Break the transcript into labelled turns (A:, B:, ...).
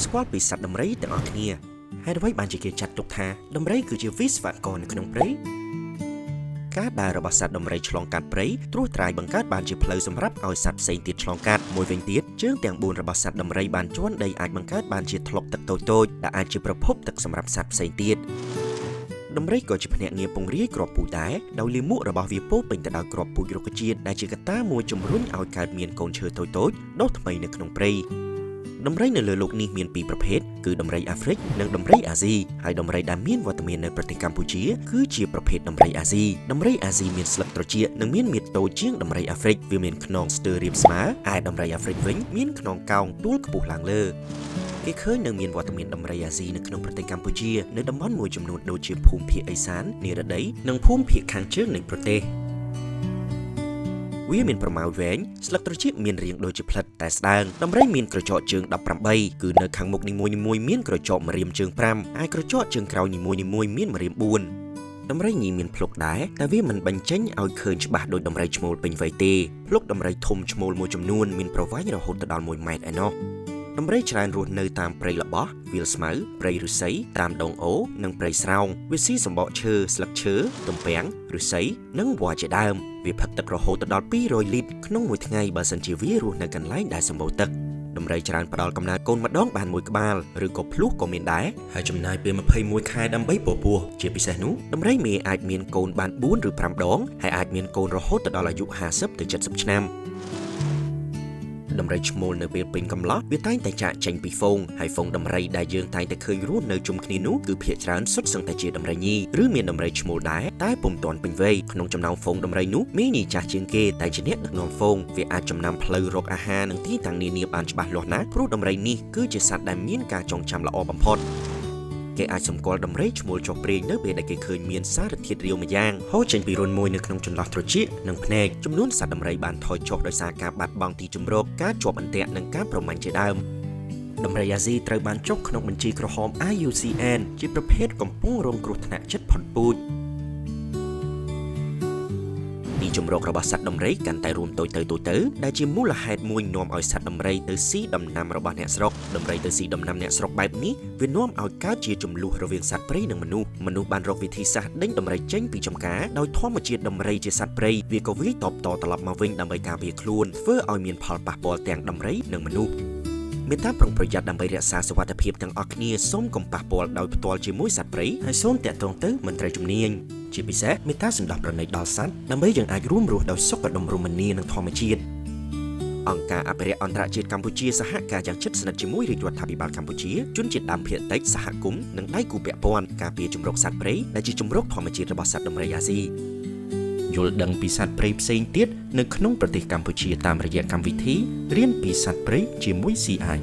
A: ស្គាល់ពីសត្វដំរីទាំងអស់គ្នាហើយអ្វីបានជាគេចាត់ទុកថាដំរីគឺជាវិស្វករនៅក្នុងព្រៃការដើររបស់សត្វដំរីឆ្លងកាត់ព្រៃត្រួសត្រាយបង្កើតបានជាផ្លូវសម្រាប់ឲ្យសត្វផ្សេងទៀតឆ្លងកាត់មួយវិញទៀតជើងទាំង4របស់សត្វដំរីបានជន់ដីអាចបង្កើតបានជាថ្លុកទឹកតូចៗដែលអាចជាប្រភពទឹកសម្រាប់សត្វផ្សេងទៀតដំរីក៏ជាភ្នាក់ងារពង្រាយគ្រាប់ពូជដែរដោយលាមករបស់វាពោពេញទៅដោយគ្រាប់ពូជរុក្ខជាតិដែលជាកត្តាមួយជំរុញឲ្យកើតមានកូនឈើតូចៗដុះថ្មីនៅក្នុងព្រៃដំរីនៅលើโลกនេះមានពីរប្រភេទគឺដំរីអាហ្វ្រិកនិងដំរីអាស៊ីហើយដំរីដែលមានវត្តមាននៅប្រទេសកម្ពុជាគឺជាប្រភេទដំរីអាស៊ីដំរីអាស៊ីមានស្លឹកត្រចៀកនិងមានមាឌតូចជាងដំរីអាហ្វ្រិកវាមានខ្នងស្ទើររាបស្មើឯដំរីអាហ្វ្រិកវិញមានខ្នងកោងទួលខ្ពស់ឡើងលើគេឃើញនៅមានវត្តមានដំរីអាស៊ីនៅក្នុងប្រទេសកម្ពុជានៅតំបន់មួយចំនួនដូចជាភូមិភាគឦសាននិរតីនិងភូមិភាគខាងជើងនៃប្រទេសវាមានប្រមាវវែងស្លឹកត្រចៀកមានរាងដូចជាផ្លិតតែស្ដើងដំរីមានក្រចកជើង18គឺនៅខាងមុខនីមួយៗមានក្រចកម្រាមជើង5ហើយក្រចកជើងក្រោយនីមួយៗមានម្រាម4ដំរីញីមានភ្លុកដែរតែវាមិនបញ្ចេញឲ្យឃើញច្បាស់ដូចដំរីឈ្មោលពេញវ័យទេភ្លុកដំរីធំឈ្មោលមួយចំនួនមានប្រវែងរហូតដល់1ម៉ែត្រឯណោះដំរីច្រើនរស់នៅតាមព្រៃល្បោះវាលស្មៅព្រៃឫស្សីតាមដងអូនិងព្រៃស្រោងវាស៊ីសម្បកឈើស្លឹកឈើទំពាំងឫស្សីនិងវល្លិជាដើមវាផឹកទឹករហូតដល់200លីត្រក្នុងមួយថ្ងៃបើសិនជាវារស់នៅកន្លែងដែលសម្បូរទឹកដំរីច្រើនផ្ដល់កំណើតកូនម្ដងបានមួយក្បាលឬក៏ភ្លោះក៏មានដែរហើយចំណាយពេល21ខែដើម្បីពពោះជាពិសេសនោះដំរីមេអាចមានកូនបាន4ឬ5ដងហើយអាចមានកូនរហូតដល់អាយុ50ទៅ70ឆ្នាំដំរីឈ្មោលនៅពេលពេញកំឡោះវាតែងតែចាក់ចេញពីហ្វូងហើយហ្វូងដំរីដែលយើងតែងតែឃើញរស់នៅជុំគ្នានោះគឺភាគច្រើនសុទ្ធសឹងតែជាដំរីញីឬមានដំរីឈ្មោលដែរតែពុំទាន់ពេញវ័យក្នុងចំណោមហ្វូងដំរីនោះមេញីចាស់ជាងគេតែជាអ្នកដឹកនាំហ្វូងវាអាចចំណាំផ្លូវរកអាហារនិងទីតាំងនានាបានច្បាស់លាស់ណាស់ព្រោះដំរីនេះគឺជាសត្វដែលមានការចងចាំល្អបំផុតគេអាចសម្គាល់ដំរីឈ្មោលចុះព្រេងនៅពេលដែលគេឃើញមានសារធាតុរាវម្យ៉ាងហូរចេញពីរន្ធមួយនៅក្នុងចន្លោះត្រចៀកនិងភ្នែកចំនួនសត្វដំរីបានថយចុះដោយសារការបាត់បង់ទីជម្រកការជាប់អន្ទាក់និងការប្រមាញ់ជាដើមដំរីអាស៊ីត្រូវបានចុះក្នុងបញ្ជីក្រហម IUCN ជាប្រភេទកំពុងរងគ្រោះថ្នាក់ជិតផុតពូជទីជម្រករបស់សត្វដំរីកាន់តែរួមតូចទៅដែលជាមូលហេតុមួយនាំឲ្យសត្វដំរីទៅស៊ីដំណាំរបស់អ្នកស្រុកដំរីទៅស៊ីដំណាំអ្នកស្រុកបែបនេះវានាំឲ្យកើតជាជម្លោះរវាងសត្វព្រៃនិងមនុស្សបានរកវិធីសាស្ត្រដេញដំរីចេញពីចំការដោយធម្មជាតិដំរីជាសត្វព្រៃវាក៏វាយតបតត្រឡប់មកវិញដើម្បីការពារខ្លួនធ្វើឲ្យមានផលប៉ះពាល់ទាំងដំរីនិងមនុស្សមេត្តាប្រុងប្រយ័ត្នដើម្បីរក្សាសុវត្ថិភាពទាំងអស់គ្នាសូមកុំប៉ះពាល់ដោយផ្ទាល់ជាមួយសត្វព្រៃហើយសូមតាក់ទងទៅមន្ត្រីជំនាញជាពិសេសមេត្តាសន្តិប្រណីដល់សត្វដើម្បីយើងអាចរួមរស់ដោយសុខដុមរមនានឹងធម្មជាតិអង្គការអភិរក្សអន្តរជាតិកម្ពុជាសហការយ៉ាងជិតស្និទ្ធជាមួយរាជរដ្ឋាភិបាលកម្ពុជាជនជាតិដើមភាគតិចសហគមន៍និងដៃគូពាក់ព័ន្ធការពារជំរកសត្វព្រៃដែលជាជំរកធម្មជាតិរបស់សត្វដំរីអាស៊ីយល់ដឹងពីសត្វព្រៃផ្សេងទៀតនៅក្នុងប្រទេសកម្ពុជាតាមរយៈកម្មវិធីរៀនពីសត្វព្រៃជាមួយ CI